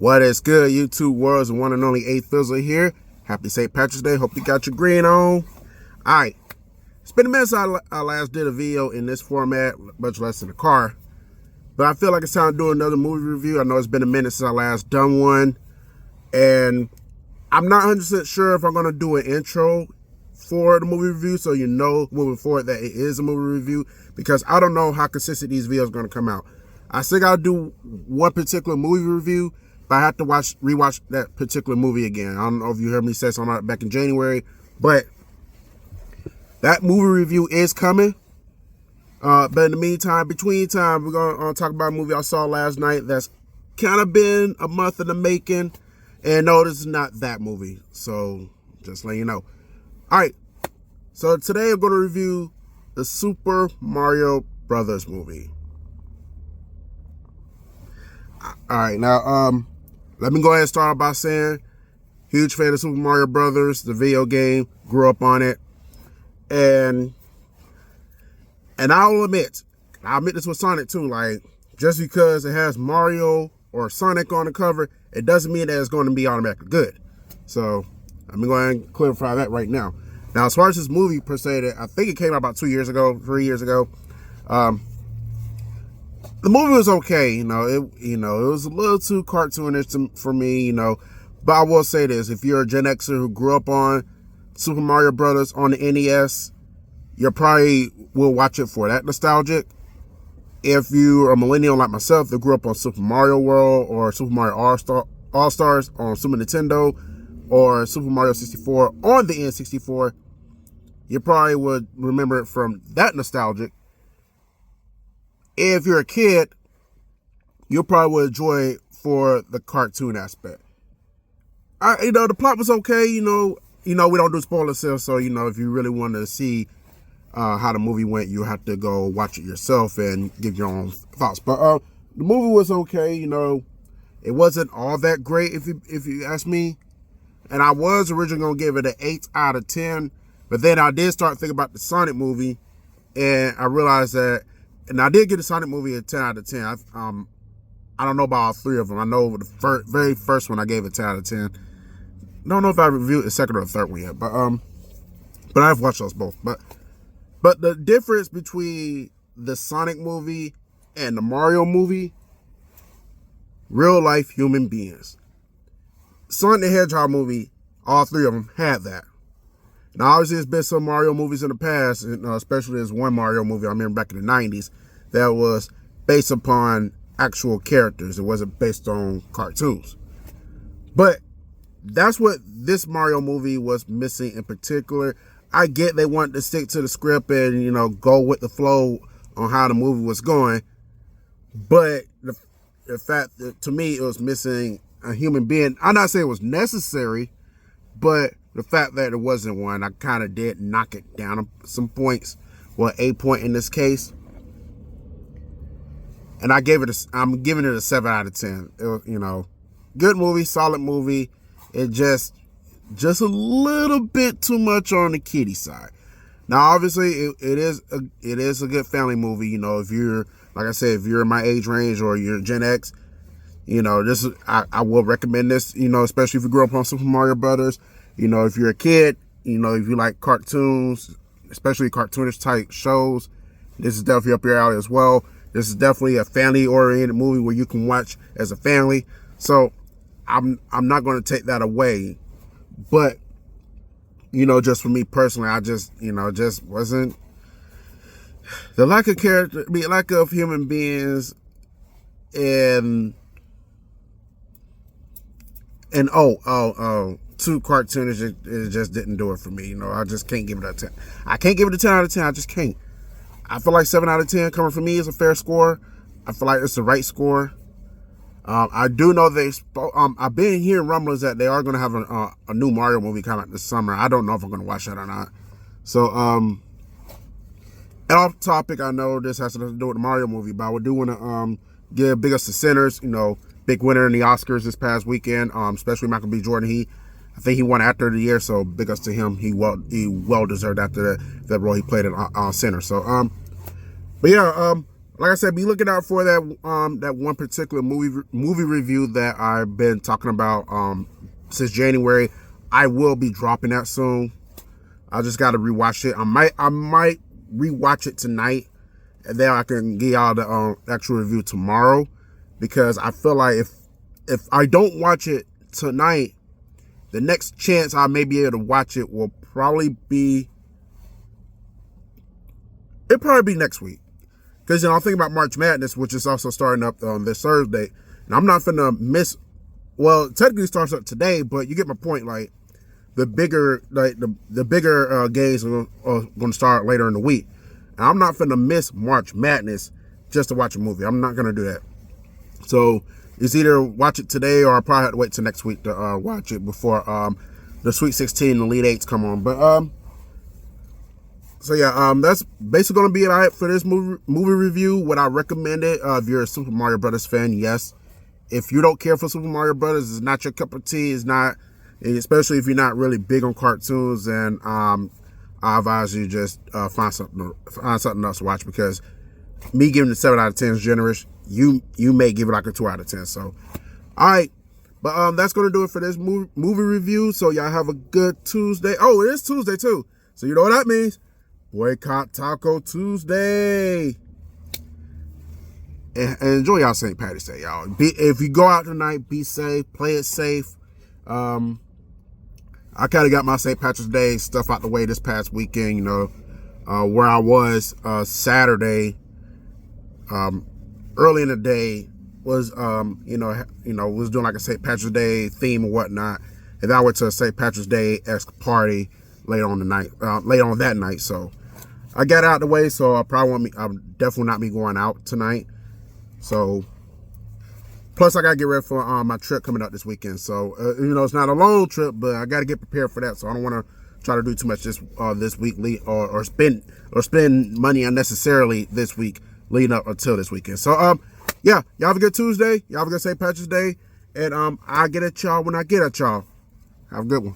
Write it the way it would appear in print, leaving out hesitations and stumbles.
What is good, YouTube world? The one and only A-Fizzle here. Happy St. Patrick's Day. Hope you got your green on. Alright. It's been a minute since I last did a video in this format, much less in the car. But I feel like it's time to do another movie review. I know it's been a minute since I last done one. And I'm not 100% sure if I'm going to do an intro for the movie review, so you know moving forward that it is a movie review, because I don't know how consistent these videos are going to come out. I still got to do one particular movie review, but I have to rewatch that particular movie again. I don't know if you heard me say something back in January, but that movie review is coming. But in the meantime, between time, we're going to talk about a movie I saw last night that's kind of been a month in the making. And no, this is not that movie. So just letting you know. All right. So today I'm going to review the Super Mario Brothers movie. All right. Now, let me go ahead and start by saying, huge fan of Super Mario Brothers, the video game, grew up on it. And I'll admit this with Sonic too, like, just because it has Mario or Sonic on the cover, it doesn't mean that it's going to be automatically good. So I'm going to clarify that right now. Now, as far as this movie per se, I think it came out about 3 years ago. The movie was okay, it was a little too cartoonish for me, But I will say this: if you're a Gen Xer who grew up on Super Mario Brothers on the NES, you probably will watch it for that nostalgic. If you're a millennial like myself that grew up on Super Mario World or Super Mario All-Stars on Super Nintendo or Super Mario 64 on the N64, you probably would remember it from that nostalgic. If you're a kid, you'll probably enjoy it for the cartoon aspect. The plot was okay. We don't do spoiler sales, so if you really want to see how the movie went, you have to go watch it yourself and give your own thoughts. But the movie was okay. It wasn't all that great if you ask me. And I was originally gonna give it an 8 out of 10, but then I did start thinking about the Sonic movie, and I realized that. And I did give the Sonic movie a 10 out of 10. I don't know about all three of them. I know the very first one I gave a 10 out of 10. Don't know if I reviewed the second or the third one yet, but I've watched those both. But the difference between the Sonic movie and the Mario movie, real life human beings. Sonic the Hedgehog movie, all three of them had that. Now, obviously, there's been some Mario movies in the past, especially there's one Mario movie I remember back in the 90s that was based upon actual characters. It wasn't based on cartoons. But that's what this Mario movie was missing in particular. I get they wanted to stick to the script and, go with the flow on how the movie was going. But the fact that, to me, it was missing a human being. I'm not saying it was necessary, but the fact that it wasn't one, I kind of did knock it down some points. Well, a point in this case. And I'm giving it a 7 out of 10. It was, good movie, solid movie. It just a little bit too much on the kiddie side. Now, obviously, it is a good family movie. If you're, like I said, if you're in my age range or you're Gen X, I will recommend this. Especially if you grew up on Super Mario Brothers. If you're a kid, if you like cartoons, especially cartoonish type shows, this is definitely up your alley as well. This is definitely a family-oriented movie where you can watch as a family. So I'm not going to take that away. But, just for me personally, I just wasn't, the lack of character, lack of human beings, and too cartoonish, it just didn't do it for me. I just can't give it a 10. I can't give it a 10 out of 10. I just can't. I feel like 7 out of 10 coming from me is a fair score. I feel like it's the right score. I do know I've been hearing rumblings that they are going to have a new Mario movie coming out this summer. I don't know if I'm going to watch that or not. So, and off topic, I know this has to do with the Mario movie, but I do want to give big ups to Sinners. Big winner in the Oscars this past weekend, especially Michael B. Jordan. I think he won Actor of the Year, so big ups to him. He well deserved after that role he played in Sinners. So, but yeah, like I said, be looking out for that one particular movie review that I've been talking about since January. I will be dropping that soon. I just got to rewatch it. I might rewatch it tonight, and then I can give y'all the actual review tomorrow, because I feel like if I don't watch it tonight, the next chance I may be able to watch it will probably be next week. Because, I'm thinking about March Madness, which is also starting up on this Thursday. And I'm not finna miss, well, technically it starts up today, but you get my point. Like, the bigger games are going to start later in the week. And I'm not finna miss March Madness just to watch a movie. I'm not going to do that. So, it's either watch it today, or I'll probably have to wait till next week to watch it before the Sweet 16 and Elite 8s come on. But, so yeah, that's basically going to be it for this movie review. Would I recommend it? If you're a Super Mario Brothers fan, yes. If you don't care for Super Mario Brothers, it's not your cup of tea. It's not, especially if you're not really big on cartoons, then I advise you just find something else to watch, because me giving it 7 out of 10 is generous. You may give it like a 2 out of 10. So, all right. But that's going to do it for this movie review. So y'all have a good Tuesday. Oh, it is Tuesday too. So you know what that means. Boycott Taco Tuesday. And enjoy y'all St. Patty's Day, y'all. If you go out tonight, be safe. Play it safe. I kind of got my St. Patrick's Day stuff out the way this past weekend. Where I was Saturday, early in the day, was was doing like a St. Patrick's Day theme or whatnot, and then I went to a St. Patrick's Day-esque party later on that night. So I got out the way, so I'll definitely not be going out tonight. So, plus I gotta get ready for my trip coming up this weekend. So it's not a long trip, but I gotta get prepared for that. So I don't want to try to do too much this week, or spend money unnecessarily this week leading up until this weekend. So yeah, y'all have a good Tuesday. Y'all have a good St. Patrick's Day, and I'll get at y'all when I get at y'all. Have a good one.